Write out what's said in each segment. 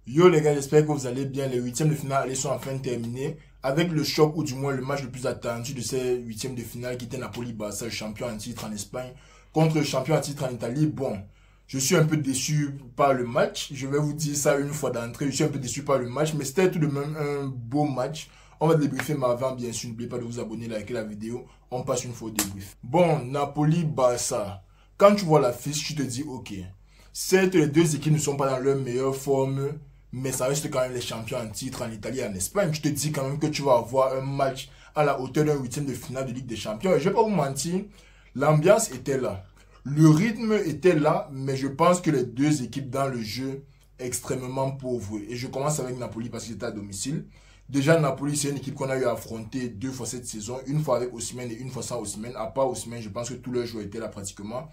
Yo les gars, j'espère que vous allez bien. Les huitièmes de finale sont enfin terminés. Avec le choc ou du moins le match le plus attendu de ces huitièmes de finale qui était Napoli-Barça, le champion en titre en Espagne, contre le champion en titre en Italie. Bon, je suis un peu déçu par le match. Je vais vous dire ça une fois d'entrée. Je suis un peu déçu par le match, mais c'était tout de même un beau match. On va débriefer, mais avant, bien sûr, n'oubliez pas de vous abonner, liker la vidéo. On passe une fois au débrief. Bon, Napoli-Barça. Quand tu vois l'affiche, tu te dis, ok, certes, les deux équipes ne sont pas dans leur meilleure forme, mais ça reste quand même les champions en titre en Italie et en Espagne. Tu te dis quand même que tu vas avoir un match à la hauteur d'un huitième de finale de Ligue des Champions. Et je ne vais pas vous mentir, l'ambiance était là. Le rythme était là, mais je pense que les deux équipes dans le jeu extrêmement pauvres. Et je commence avec Napoli parce que c'était à domicile. Déjà, Napoli, c'est une équipe qu'on a eu à affronter deux fois cette saison, une fois avec Osimhen et une fois sans Osimhen. À part Osimhen, je pense que tous leurs joueurs étaient là pratiquement.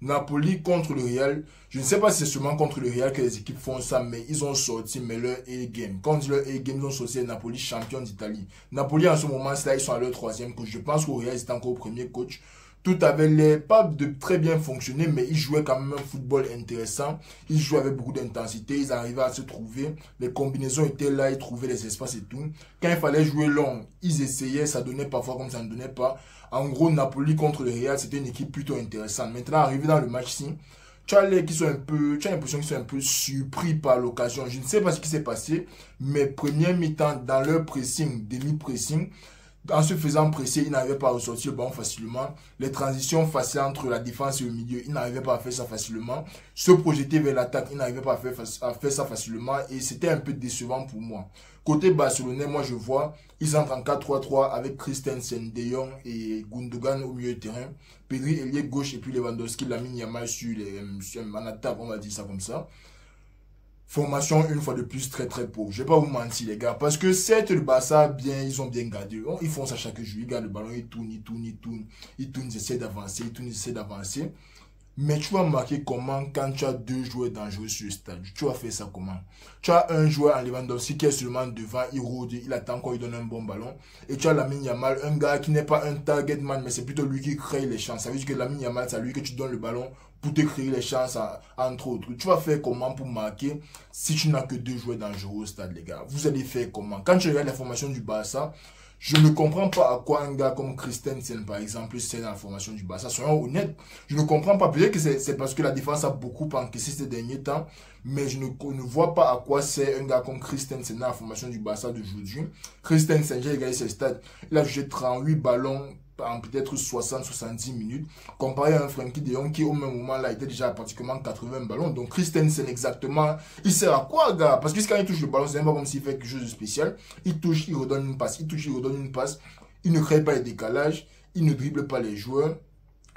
Napoli contre le Real, je ne sais pas si c'est seulement contre le Real que les équipes font ça, mais ils ont sorti mais leur A-game. Quand on dit leur A-game, ils ont sorti Napoli champion d'Italie. Napoli en ce moment, là, ils sont à leur troisième coach. Je pense qu'au Real, ils étaient encore au premier coach. Tout avait l'air pas de très bien fonctionner, mais ils jouaient quand même un football intéressant. Ils jouaient avec beaucoup d'intensité, ils arrivaient à se trouver. Les combinaisons étaient là, ils trouvaient les espaces et tout. Quand il fallait jouer long, ils essayaient, ça donnait parfois comme ça ne donnait pas. En gros, Napoli contre le Real, c'était une équipe plutôt intéressante. Maintenant, arrivé dans le match-ci, tu as l'impression qu'ils sont un peu surpris par l'occasion. Je ne sais pas ce qui s'est passé, mais première mi-temps, dans leur pressing, demi-pressing, en se faisant presser, il n'arrivait pas à ressortir le ballon facilement. Les transitions faciles entre la défense et le milieu, il n'arrivait pas à faire ça facilement. Se projeter vers l'attaque, il n'arrivait pas à faire ça facilement. Et c'était un peu décevant pour moi. Côté barcelonais, moi je vois, ils entrent en 4-3-3 avec Christensen, De Jong et Gundogan au milieu de terrain. Pedri, ailier gauche et puis Lewandowski, Lamine Yamal en attaque, on va dire ça comme ça. Formation une fois de plus très très pauvre. Je vais pas vous mentir les gars. Parce que certes le Barça, bien, ils ont bien gardé. Ils font ça chaque jour. Ils gardent le ballon, ils tournent, ils tournent, ils tournent. Ils tournent, ils essaient d'avancer, ils tournent, ils essaient d'avancer. Mais tu vas marquer comment quand tu as deux joueurs dangereux sur le stade. Tu vas faire ça comment? Tu as un joueur en Lewandowski qui est seulement devant, il rôde, il attend qu'on lui donne un bon ballon. Et tu as Lamine Yamal, un gars qui n'est pas un target man, mais c'est plutôt lui qui crée les chances. Ça veut dire que Lamine Yamal, c'est à lui que tu donnes le ballon pour te créer les chances, entre autres. Tu vas faire comment pour marquer si tu n'as que deux joueurs dangereux au stade, les gars? Vous allez faire comment? Quand tu regardes la formation du Barça, je ne comprends pas à quoi un gars comme Christensen, par exemple, sert dans la formation du Barça. Soyons honnêtes, je ne comprends pas. Peut-être que c'est parce que la défense a beaucoup encaissé ces derniers temps, mais je ne vois pas à quoi sert un gars comme Christensen dans la formation du Barça d'aujourd'hui. Christensen, j'ai regardé ses stats, il a joué 38 ballons en peut-être 60-70 minutes, comparé à un Frenkie de Jong qui au même moment là était déjà à pratiquement 80 ballons. Donc Christensen exactement, il sert à quoi gars? Parce que quand il touche le ballon, c'est même pas comme s'il fait quelque chose de spécial. Il touche, il redonne une passe, il touche, il redonne une passe. Il ne crée pas les décalages, il ne dribble pas les joueurs.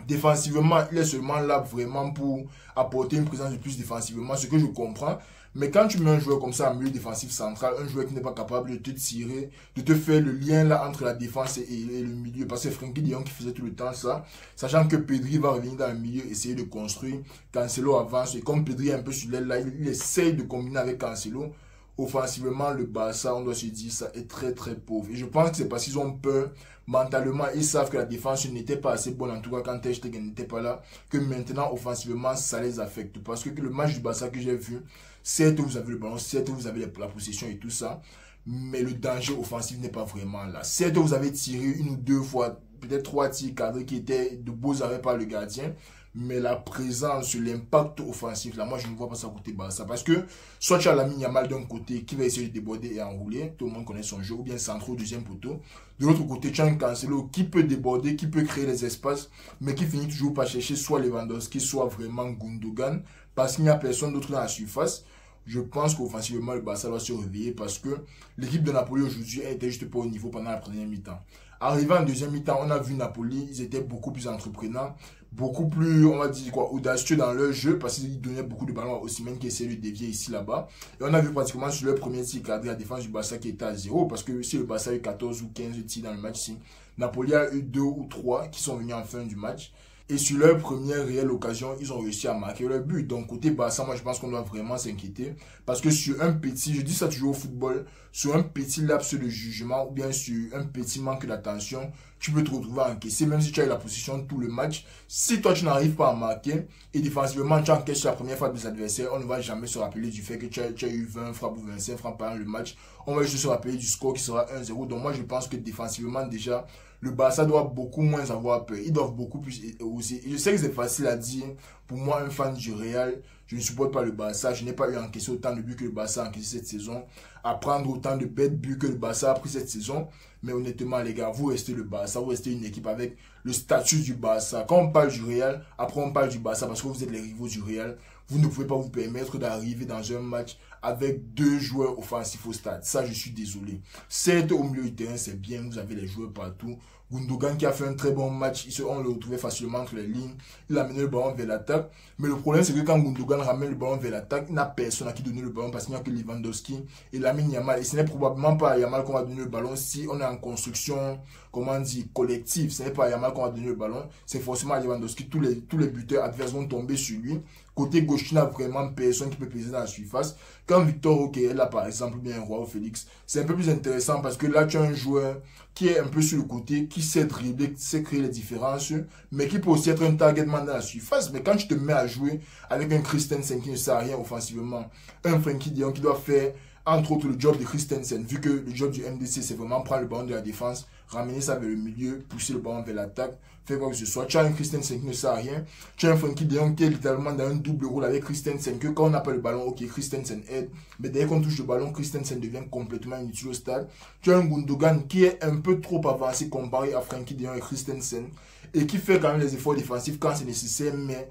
Défensivement, il est seulement là vraiment pour apporter une présence de plus défensivement, ce que je comprends. Mais quand tu mets un joueur comme ça en milieu défensif central, un joueur qui n'est pas capable de te tirer, de te faire le lien là entre la défense et le milieu, parce que c'est Frenkie de Jong qui faisait tout le temps ça, sachant que Pedri va revenir dans le milieu, essayer de construire, Cancelo avance, et comme Pedri est un peu sur l'aile là, il essaye de combiner avec Cancelo. Offensivement, le Barça, on doit se dire, ça est très très pauvre. Et je pense que c'est parce qu'ils ont peur mentalement. Ils savent que la défense n'était pas assez bonne, en tout cas quand Ter Stegen n'était pas là, que maintenant, offensivement, ça les affecte. Parce que le match du Barça que j'ai vu, certes, vous avez le ballon, certes, vous avez la possession et tout ça, mais le danger offensif n'est pas vraiment là. Certes, vous avez tiré une ou deux fois, peut-être trois tirs cadrés qui étaient de beaux arrêts par le gardien, mais la présence, l'impact offensif, là, moi, je ne vois pas ça côté Barça. Parce que, soit tu as Lamine Yamal d'un côté qui va essayer de déborder et enrouler, tout le monde connaît son jeu, ou bien centre au deuxième poteau. De l'autre côté, tu as un Cancelo qui peut déborder, qui peut créer les espaces, mais qui finit toujours par chercher soit Lewandowski, soit vraiment Gundogan, parce qu'il n'y a personne d'autre dans la surface. Je pense qu'offensivement, le Barça doit se réveiller parce que l'équipe de Napoli aujourd'hui était juste pas au niveau pendant la première mi-temps. Arrivé en deuxième mi-temps, on a vu Napoli, ils étaient beaucoup plus entreprenants, beaucoup plus, on va dire quoi, audacieux dans leur jeu parce qu'ils donnaient beaucoup de ballons à Osimhen qui essayait de dévier ici là-bas. Et on a vu pratiquement sur leur premier tir cadré la défense du Barça qui était à zéro parce que si le Barça a eu 14 ou 15 tirs dans le match, si Napoli a eu 2 ou 3 qui sont venus en fin du match. Et sur leur première réelle occasion, ils ont réussi à marquer leur but. Donc côté Barça, moi je pense qu'on doit vraiment s'inquiéter. Parce que sur un petit, je dis ça toujours au football, sur un petit laps de jugement ou bien sur un petit manque d'attention, tu peux te retrouver à encaisser, même si tu as eu la position de tout le match. Si toi tu n'arrives pas à marquer et défensivement tu encaisses la première frappe des adversaires, on ne va jamais se rappeler du fait que tu as eu 20 frappes ou 25 frappes pendant le match. On va juste se rappeler du score qui sera 1-0. Donc moi je pense que défensivement déjà, le Barça doit beaucoup moins avoir peur. Ils doivent beaucoup plus oser. Je sais que c'est facile à dire. Pour moi, un fan du Real, je ne supporte pas le Barça. Je n'ai pas eu à encaisser autant de buts que le Barça a encaissé cette saison. À prendre autant de bêtes buts que le Barça a pris cette saison. Mais honnêtement, les gars, vous restez le Barça. Vous restez une équipe avec le statut du Barça. Quand on parle du Real, après on parle du Barça parce que vous êtes les rivaux du Real. Vous ne pouvez pas vous permettre d'arriver dans un match avec 2 joueurs offensifs au stade. Ça, je suis désolé. Certes, au milieu du terrain, c'est bien. Vous avez les joueurs partout. Gundogan qui a fait un très bon match. On le retrouvait facilement entre les lignes. Il a mené le ballon vers l'attaque. Mais le problème, c'est que quand Gundogan ramène le ballon vers l'attaque, il n'a personne à qui donner le ballon parce qu'il n'y a que Lewandowski et Lamine Yamal. Et ce n'est probablement pas à Yamal qu'on va donner le ballon si on est en construction, comment on dit, collective. Ce n'est pas à Yamal qu'on va donner le ballon. C'est forcément à Lewandowski. Tous les buteurs adverses vont tomber sur lui. Côté gauche, il n'y a vraiment personne qui peut peser dans la surface. Quand Victor Roque est là, par exemple, ou bien Joao Félix, c'est un peu plus intéressant parce que là, tu as un joueur qui est un peu sur le côté, qui sait dribbler, qui sait créer les différences, mais qui peut aussi être un target man dans la surface. Mais quand tu te mets à jouer avec un Christensen qui ne sert à rien offensivement, un Frenkie de Jong qui doit faire entre autres le job de Christensen, vu que le job du MDC c'est vraiment prendre le ballon de la défense, ramener ça vers le milieu, pousser le ballon vers l'attaque, faire quoi que ce soit. Tu as un Christensen qui ne sert à rien, tu as un Frenkie de Jong qui est littéralement dans un double rôle avec Christensen, que quand on n'a pas le ballon, ok, Christensen aide, mais dès qu'on touche le ballon, Christensen devient complètement inutile au stade. Tu as un Gundogan qui est un peu trop avancé comparé à Frenkie de Jong et Christensen, et qui fait quand même les efforts défensifs quand c'est nécessaire, mais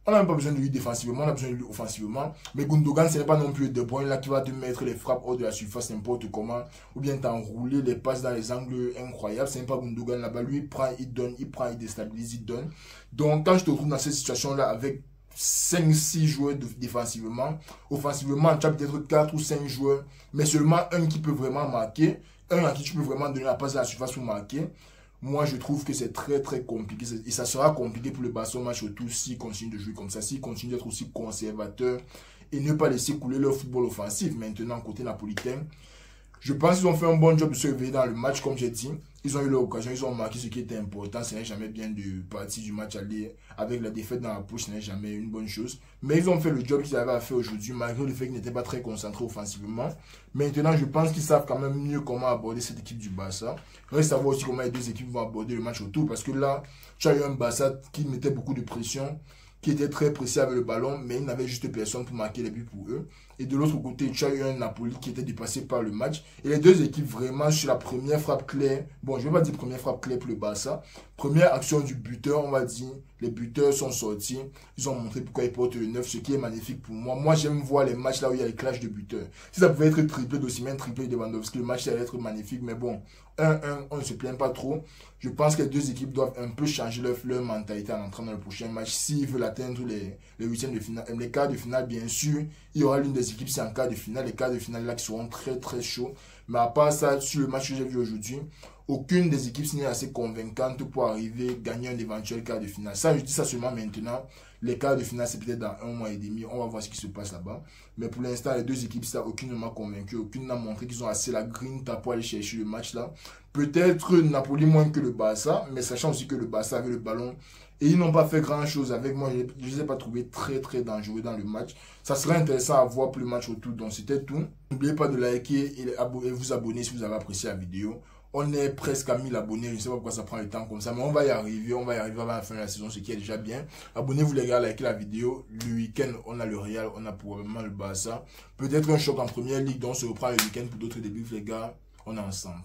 on n'a même pas besoin de lui défensivement, on a besoin de lui offensivement. Mais Gundogan, ce n'est pas non plus De Bruyne là qui va te mettre les frappes hors de la surface n'importe comment. Ou bien t'enrouler les passes dans les angles incroyables. Ce n'est pas Gundogan là-bas. Lui, il prend, il donne, il prend, il déstabilise, il donne. Donc, quand je te retrouve dans cette situation-là avec 5-6 joueurs défensivement, offensivement, tu as peut-être 4 ou 5 joueurs, mais seulement un qui peut vraiment marquer, un à qui tu peux vraiment donner la passe dans la surface pour marquer. Moi, je trouve que c'est très très compliqué. Et ça sera compliqué pour le Barça au match autour s'ils continuent de jouer comme ça, s'ils continuent d'être aussi conservateurs et ne pas laisser couler leur football offensif. Maintenant, côté napolitain, je pense qu'ils ont fait un bon job de se réveiller dans le match, comme j'ai dit. Ils ont eu leur occasion, ils ont marqué ce qui était important. Ce n'est jamais bien de partir du match aller avec la défaite dans la poche, ce n'est jamais une bonne chose. Mais ils ont fait le job qu'ils avaient à faire aujourd'hui, malgré le fait qu'ils n'étaient pas très concentrés offensivement. Maintenant, je pense qu'ils savent quand même mieux comment aborder cette équipe du Barça. Reste à voir aussi comment les deux équipes vont aborder le match autour, parce que là, tu as eu un Barça qui mettait beaucoup de pression, qui était très pressé avec le ballon, mais il n'avait juste personne pour marquer les buts pour eux. Et de l'autre côté, tu as eu un Napoli qui était dépassé par le match. Et les deux équipes, vraiment, sur la première frappe claire, bon, je ne vais pas dire première frappe claire pour le Barça, première action du buteur, on va dire, les buteurs sont sortis, ils ont montré pourquoi ils portent le 9, ce qui est magnifique pour moi. Moi, j'aime voir les matchs là où il y a les clashs de buteurs. Si ça pouvait être triplé d'Osimhen, triplé de Lewandowski, le match allait être magnifique, mais bon, 1-1, on ne se plaint pas trop. Je pense que les deux équipes doivent un peu changer leur mentalité en entrant dans le prochain match s'ils veulent atteindre les huitièmes de finale. Les quarts de finale, bien sûr, il y aura l'une des équipes, c'est en quart de finale. Les quarts de finale là qui seront très très chauds. Mais à part ça, sur le match que j'ai vu aujourd'hui, aucune des équipes n'est assez convaincante pour arriver à gagner un éventuel quart de finale. Ça, je dis ça seulement maintenant. Les quarts de finale, c'est peut-être dans 1 mois et demi. On va voir ce qui se passe là-bas. Mais pour l'instant, les deux équipes, ça, aucune ne m'a convaincu. Aucune n'a montré qu'ils ont assez la grinta pour aller chercher le match là. Peut-être Napoli moins que le Barça, mais sachant aussi que le Barça avait le ballon. Et ils n'ont pas fait grand-chose avec moi. Je ne les ai pas trouvés très très dangereux dans le match. Ça serait intéressant à voir pour le match autour. Donc c'était tout. N'oubliez pas de liker et vous abonner si vous avez apprécié la vidéo. On est presque à 1000 abonnés. Je ne sais pas pourquoi ça prend le temps comme ça. Mais on va y arriver. On va y arriver avant la fin de la saison, ce qui est déjà bien. Abonnez-vous les gars, likez la vidéo. Le week-end, on a le Real, on a probablement le Barça. Peut-être un choc en première ligue. Donc on se reprend le week-end pour d'autres débuts les gars. On est ensemble.